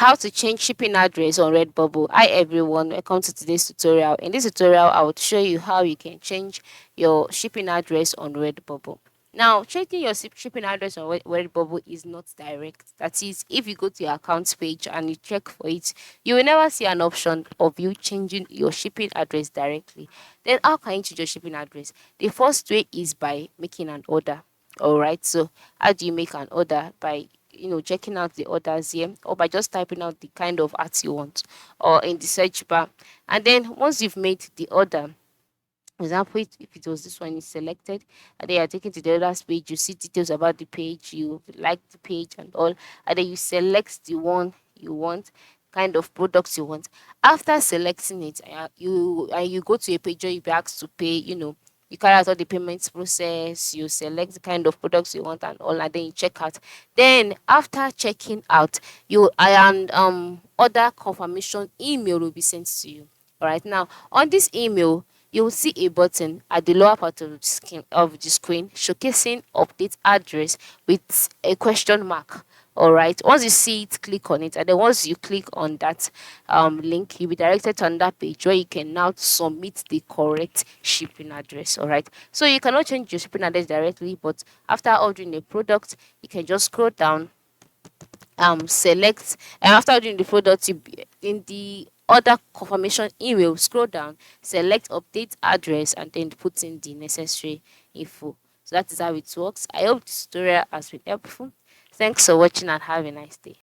How to change shipping address on Redbubble. Hi everyone, welcome to today's tutorial. In this tutorial, I will show you how you can change your shipping address on Redbubble. Now, changing your shipping address on Redbubble is not direct. That is, if you go to your account page and you check for it, you will never see an option of you changing your shipping address directly. Then, how can you change your shipping address? The first way is by making an order. All right. So, how do you make an order? By checking out the orders here, or by just typing out the kind of art you want, or in the search bar. And then once you've made the order, for example, if it was this one is selected, and then you're taken to the other page, you see details about the page, you like the page and all, and then you select the one you want, kind of products you want. After selecting it, you go to a page where you be asked to pay. You carry out all the payments process, you select the kind of products you want and all, and then you check out. Then after checking out, you and other confirmation email will be sent to you. All right, now on this email you will see a button at the lower part of the screen showcasing update address with a question mark. All right, once you see it, click on it, and then once you click on that link, you'll be directed to another page where you can now submit the correct shipping address. All right, so you cannot change your shipping address directly, but after ordering a product, you can just scroll down, select, and after doing the product, in the other confirmation email, scroll down, select update address, and then put in the necessary info. So that is how it works. I hope this tutorial has been helpful. Thanks for watching and have a nice day.